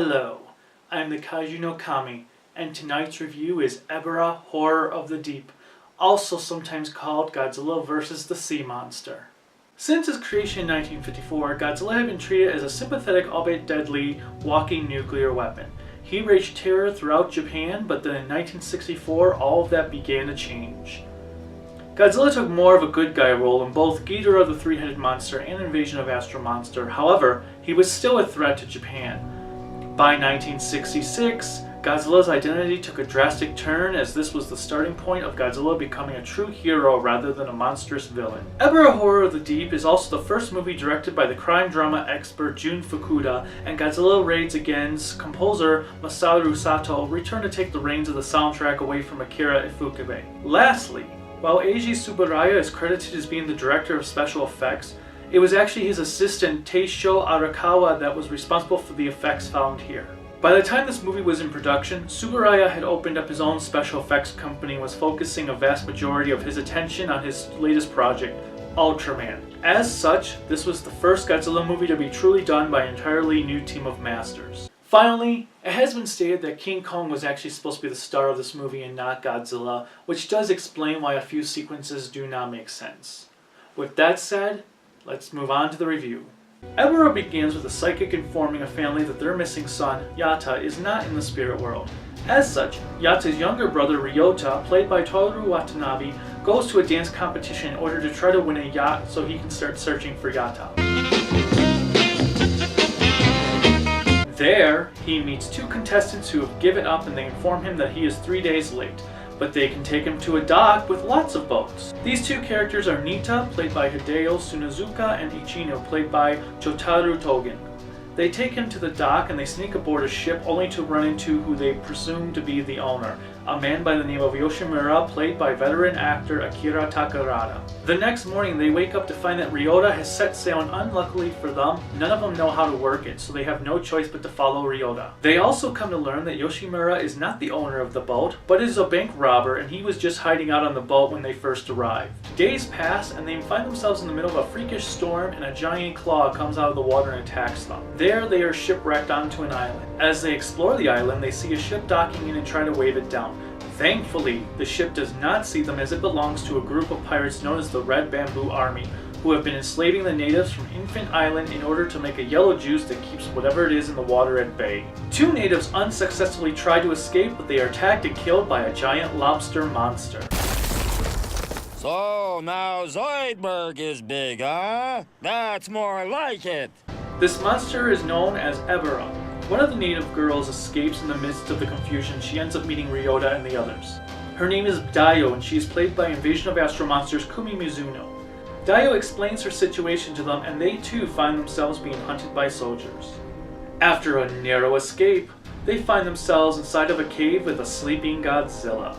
Hello, I'm the Kaiju no Kami, and tonight's review is Ebirah, Horror of the Deep, also sometimes called Godzilla vs. the Sea Monster. Since its creation in 1954, Godzilla had been treated as a sympathetic albeit deadly walking nuclear weapon. He raised terror throughout Japan, but then in 1964 all of that began to change. Godzilla took more of a good guy role in both Ghidorah the Three-Headed Monster and Invasion of Astro Monster. However, he was still a threat to Japan. By 1966, Godzilla's identity took a drastic turn, as this was the starting point of Godzilla becoming a true hero rather than a monstrous villain. Ebirah, Horror of the Deep is also the first movie directed by the crime drama expert Jun Fukuda, and Godzilla Raids Against composer Masaru Sato returned to take the reins of the soundtrack away from Akira Ifukube. Lastly, while Eiji Tsuburaya is credited as being the director of special effects, it was actually his assistant Teisho Arakawa that was responsible for the effects found here. By the time this movie was in production, Tsuburaya had opened up his own special effects company and was focusing a vast majority of his attention on his latest project, Ultraman. As such, this was the first Godzilla movie to be truly done by an entirely new team of masters. Finally, it has been stated that King Kong was actually supposed to be the star of this movie and not Godzilla, which does explain why a few sequences do not make sense. With that said, let's move on to the review. Ebirah begins with a psychic informing a family that their missing son, Yatta, is not in the spirit world. As such, Yatta's younger brother, Ryota, played by Toru Watanabe, goes to a dance competition in order to try to win a yacht so he can start searching for Yatta. There, he meets two contestants who have given up, and they inform him that he is 3 days late, but they can take him to a dock with lots of boats. These two characters are Nita, played by Hideo Tsunozuka, and Ichino, played by Jotaro Togen. They take him to the dock and they sneak aboard a ship only to run into who they presume to be the owner, a man by the name of Yoshimura, played by veteran actor Akira Takarada. The next morning they wake up to find that Ryota has set sail, and unluckily for them, none of them know how to work it, so they have no choice but to follow Ryota. They also come to learn that Yoshimura is not the owner of the boat, but is a bank robber, and he was just hiding out on the boat when they first arrived. Days pass and they find themselves in the middle of a freakish storm, and a giant claw comes out of the water and attacks them. There they are shipwrecked onto an island. As they explore the island, they see a ship docking in and try to wave it down. Thankfully, the ship does not see them, as it belongs to a group of pirates known as the Red Bamboo Army, who have been enslaving the natives from Infant Island in order to make a yellow juice that keeps whatever it is in the water at bay. Two natives unsuccessfully try to escape, but they are attacked and killed by a giant lobster monster. So now Zoidberg is big, huh? That's more like it. This monster is known as Ebirah. One of the native girls escapes in the midst of the confusion. She ends up meeting Ryota and the others. Her name is Daio, and she is played by Invasion of Astro Monster's Kumi Mizuno. Daio explains her situation to them, and they too find themselves being hunted by soldiers. After a narrow escape, they find themselves inside of a cave with a sleeping Godzilla.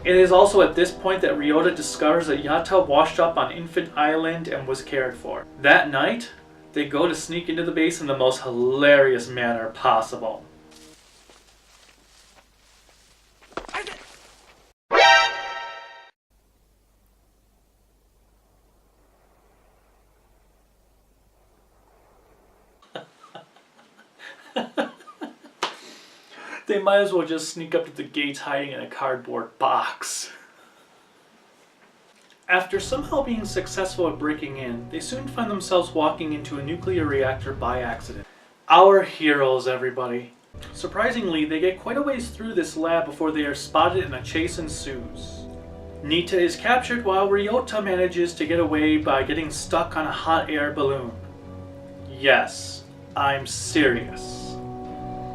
It is also at this point that Ryota discovers that Yatta washed up on Infant Island and was cared for. That night, they go to sneak into the base in the most hilarious manner possible. They might as well just sneak up to the gates hiding in a cardboard box. After somehow being successful at breaking in, they soon find themselves walking into a nuclear reactor by accident. Our heroes, everybody. Surprisingly, they get quite a ways through this lab before they are spotted and a chase ensues. Nita is captured while Ryota manages to get away by getting stuck on a hot air balloon. Yes, I'm serious.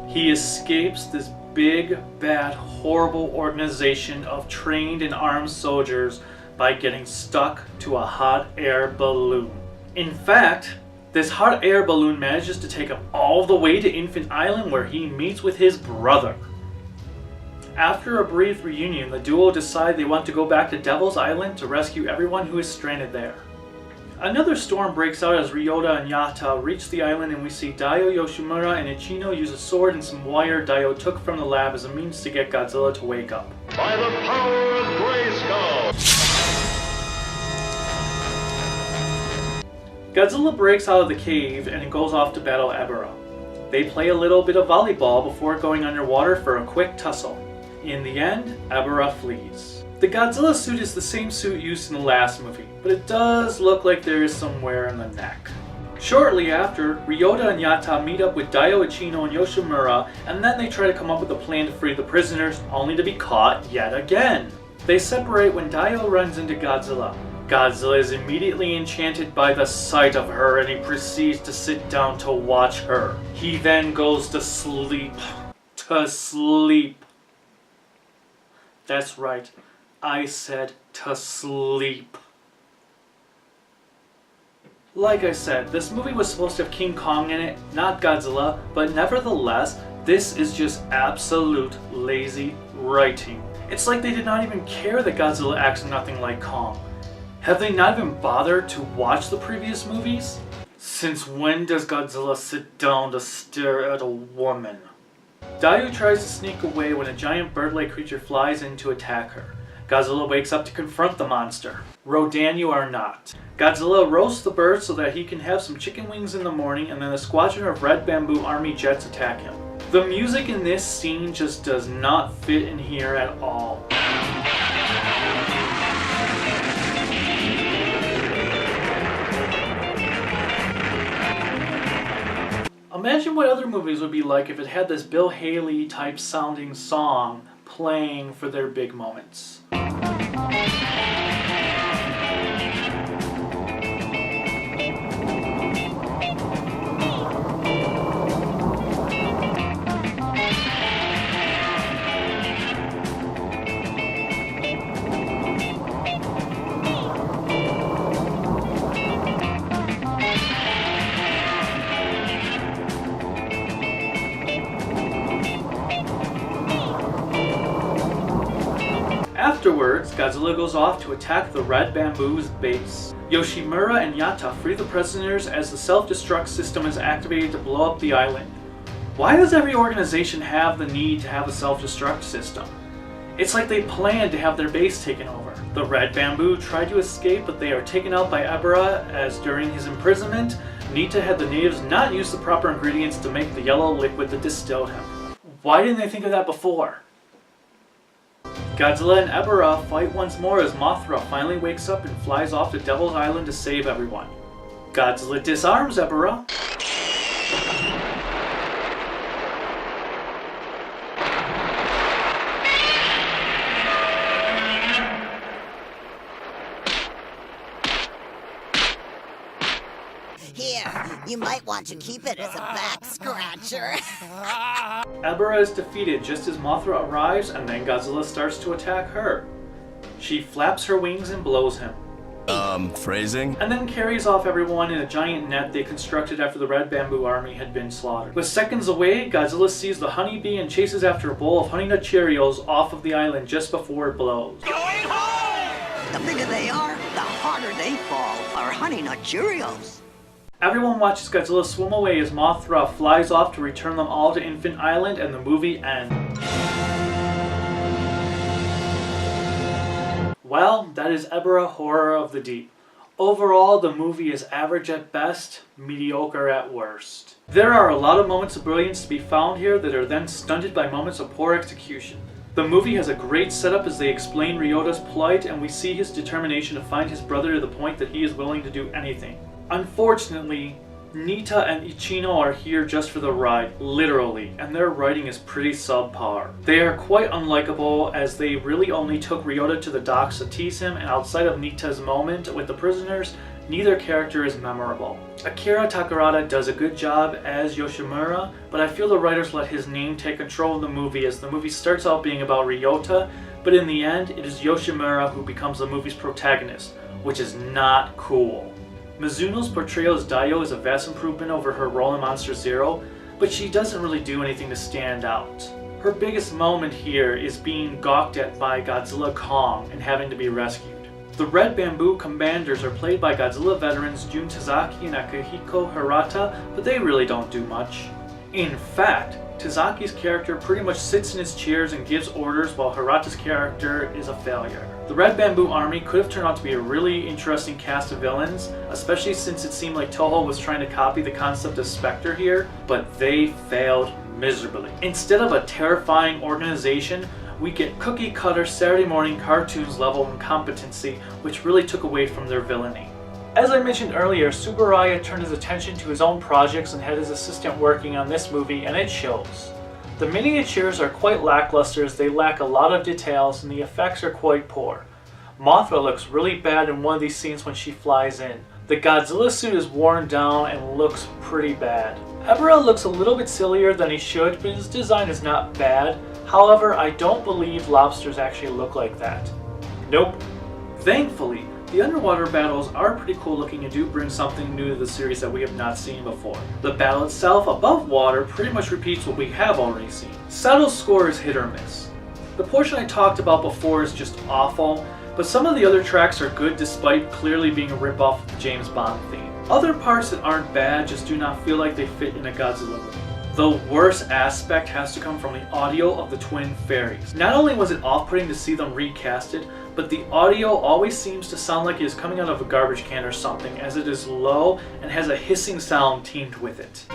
He escapes this big, bad, horrible organization of trained and armed soldiers by getting stuck to a hot air balloon. In fact, this hot air balloon manages to take him all the way to Infant Island, where he meets with his brother. After a brief reunion, the duo decide they want to go back to Devil's Island to rescue everyone who is stranded there. Another storm breaks out as Ryota and Yatta reach the island, and we see Daio, Yoshimura, and Ichino use a sword and some wire Daio took from the lab as a means to get Godzilla to wake up. By the power of Grayskull! Godzilla breaks out of the cave and goes off to battle Ebirah. They play a little bit of volleyball before going underwater for a quick tussle. In the end, Ebirah flees. The Godzilla suit is the same suit used in the last movie, but it does look like there is some wear in the neck. Shortly after, Ryota and Yatta meet up with Dio, Ichino, and Yoshimura, and then they try to come up with a plan to free the prisoners, only to be caught yet again. They separate when Dio runs into Godzilla. Godzilla is immediately enchanted by the sight of her, and he proceeds to sit down to watch her. He then goes to sleep. To sleep. That's right. I said to sleep. Like I said, this movie was supposed to have King Kong in it, not Godzilla, but nevertheless, this is just absolute lazy writing. It's like they did not even care that Godzilla acts nothing like Kong. Have they not even bothered to watch the previous movies? Since when does Godzilla sit down to stare at a woman? Dio tries to sneak away when a giant bird-like creature flies in to attack her. Godzilla wakes up to confront the monster. Rodan, you are not. Godzilla roasts the bird so that he can have some chicken wings in the morning, and then a squadron of red bamboo army jets attack him. The music in this scene just does not fit in here at all. Imagine what other movies would be like if it had this Bill Haley type sounding song playing for their big moments. Afterwards, Godzilla goes off to attack the Red Bamboo's base. Yoshimura and Yatta free the prisoners as the self-destruct system is activated to blow up the island. Why does every organization have the need to have a self-destruct system? It's like they planned to have their base taken over. The Red Bamboo try to escape, but they are taken out by Ebirah, as during his imprisonment, Nita had the natives not use the proper ingredients to make the yellow liquid that distilled him. Why didn't they think of that before? Godzilla and Ebirah fight once more as Mothra finally wakes up and flies off to Devil's Island to save everyone. Godzilla disarms Ebirah. Here, you might want to keep it as a back scratcher. Ebirah is defeated just as Mothra arrives, and then Godzilla starts to attack her. She flaps her wings and blows him. Phrasing? And then carries off everyone in a giant net they constructed after the Red Bamboo army had been slaughtered. With seconds away, Godzilla sees the honeybee and chases after a bowl of Honey Nut Cheerios off of the island just before it blows. Going home! The bigger they are, the harder they fall. Our Honey Nut Cheerios. Everyone watches Godzilla swim away as Mothra flies off to return them all to Infant Island, and the movie ends. Well, that is Ebirah Horror of the Deep. Overall, the movie is average at best, mediocre at worst. There are a lot of moments of brilliance to be found here that are then stunted by moments of poor execution. The movie has a great setup as they explain Ryota's plight, and we see his determination to find his brother to the point that he is willing to do anything. Unfortunately, Nita and Ichino are here just for the ride, literally, and their writing is pretty subpar. They are quite unlikable as they really only took Ryota to the docks to tease him, and outside of Nita's moment with the prisoners, neither character is memorable. Akira Takarada does a good job as Yoshimura, but I feel the writers let his name take control of the movie as the movie starts out being about Ryota, but in the end it is Yoshimura who becomes the movie's protagonist, which is not cool. Mizuno's portrayal as Dio is a vast improvement over her role in Monster Zero, but she doesn't really do anything to stand out. Her biggest moment here is being gawked at by Godzilla Kong and having to be rescued. The Red Bamboo commanders are played by Godzilla veterans Jun Tazaki and Akihiko Hirata, but they really don't do much. In fact, Tazaki's character pretty much sits in his chairs and gives orders while Hirata's character is a failure. The Red Bamboo Army could have turned out to be a really interesting cast of villains, especially since it seemed like Toho was trying to copy the concept of Spectre here, but they failed miserably. Instead of a terrifying organization, we get cookie-cutter Saturday morning cartoons level incompetency, which really took away from their villainy. As I mentioned earlier, Tsuburaya turned his attention to his own projects and had his assistant working on this movie, and it shows. The miniatures are quite lackluster as they lack a lot of details and the effects are quite poor. Mothra looks really bad in one of these scenes when she flies in. The Godzilla suit is worn down and looks pretty bad. Ebirah looks a little bit sillier than he should, but his design is not bad. However, I don't believe lobsters actually look like that. Nope. Thankfully, the underwater battles are pretty cool looking and do bring something new to the series that we have not seen before. The battle itself above water pretty much repeats what we have already seen. Sato's score is hit or miss. The portion I talked about before is just awful, but some of the other tracks are good despite clearly being a ripoff of the James Bond theme. Other parts that aren't bad just do not feel like they fit in a Godzilla movie. The worst aspect has to come from the audio of the twin fairies. Not only was it off-putting to see them recasted, but the audio always seems to sound like it is coming out of a garbage can or something, as it is low and has a hissing sound teamed with it.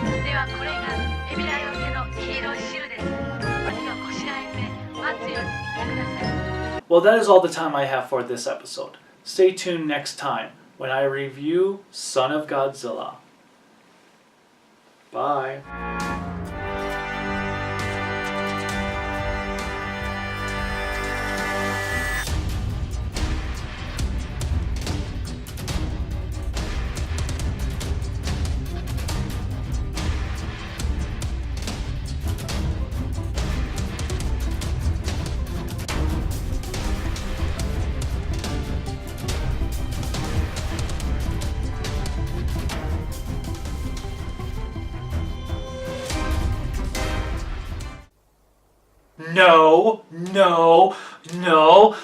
Well, that is all the time I have for this episode. Stay tuned next time when I review Son of Godzilla. Bye. No, no, no.